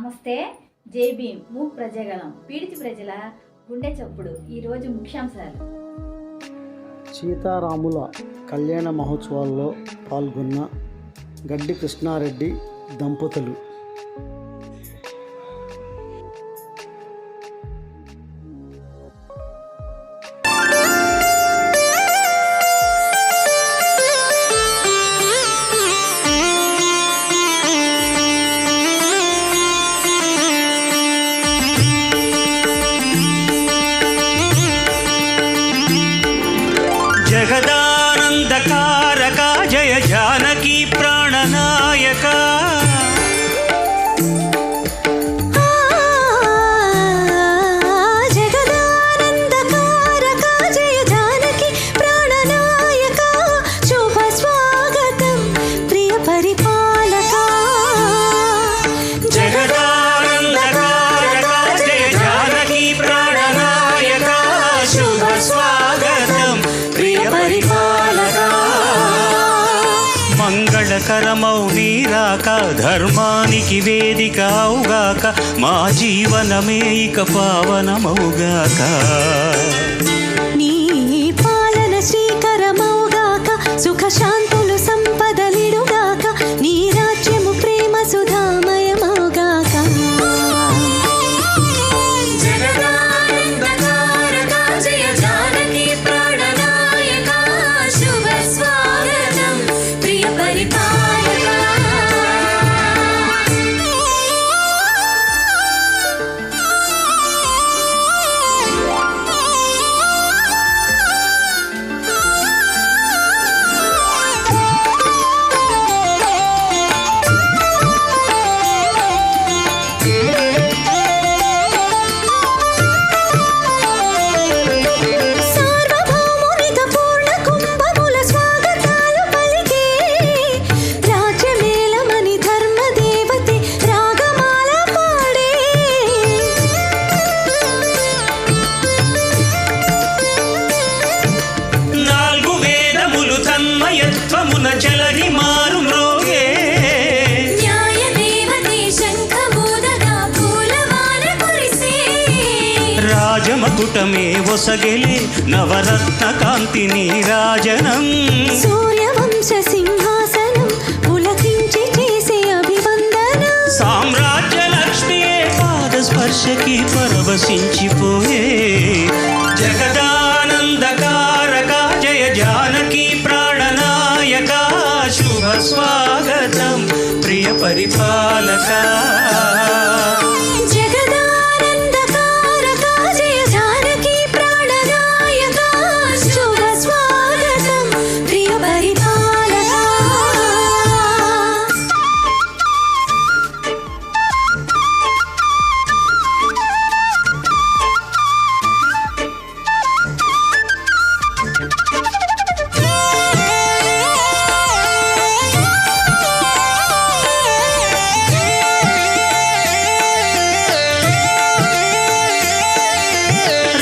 నమస్తే. జై భీమ్. మూక్ ప్రజాగళం పీడిత ప్రజల గుండె చప్పుడు. ఈరోజు ముఖ్యాంశాలు. సీతారాముల కళ్యాణ మహోత్సవాల్లో పాల్గొన్న గడ్డి కృష్ణారెడ్డి దంపతులు. జగదానందకారక జయ జానకి ప్రాణనాయక జగదానందకారక జయ జానకి ప్రాణనాయక శుభ స్వాగతం ప్రియ పరిపాలక. జగదానందకారక జయ జానకి ప్రాణనాయక శుభ స్వాగతం ప్రియ పరిపాలక. మంగళకరమౌ నీరాక ధర్మానికి వేదిక అవుగాక మా జీవనమే ఇక పావనమౌగాక. నీ పాలన శ్రీకరమౌగాక సుఖ శాంతులు సంపదలిడుగాక నీ రాజ్యము ప్రేమ సుధామయమౌగాక. జగదానందకారక జయ జానకి ప్రాణనాయక శుభ స్వాగతం ప్రియ పరిపాలక. సార్వభౌమునిక పూర్ణ కుంభముల స్వాగతాలు పలికే రాజ్యమేలమని ధర్మదేవతే రాగమాల పాడే. నాలుగు వేదములు తన్మయత్వమున చలని మారు మ్రోగే న్యాయ దేవతే శంఖమూదగా పూలవాన కురిసే. రాజమకుటమే ఒసగెలే నవరత్న కాంతి నీరాజనం. సూర్యవంశ సింహాసనం పులకించి చేసే అభివందనం. సామ్రాజ్య లక్ష్మియే పాద స్పర్శకి పరవశించిపోయే. జగదానందకారక జయ జానకి ప్రాణనాయక శుభ స్వాగతం ప్రియ పరిపాలక. జగదానందకారక జయ జానకి ప్రాణనాయక శుభ స్వాగతం ప్రియ పరిపాలక.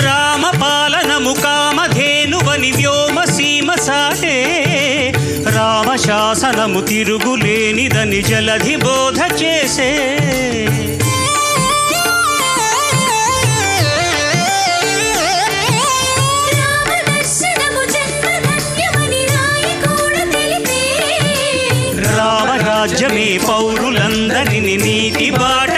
రామపాలనము కామధేనువని వ్యోమసీమ సాటే. రామశాసనము తిరుగులేనిదని జలధి బోధ చేసే. రామదర్శనము జన్మధన్యమని రాయకూడ తెలిపే. రామరాజ్యమే పౌరులందరిని నీతి బాట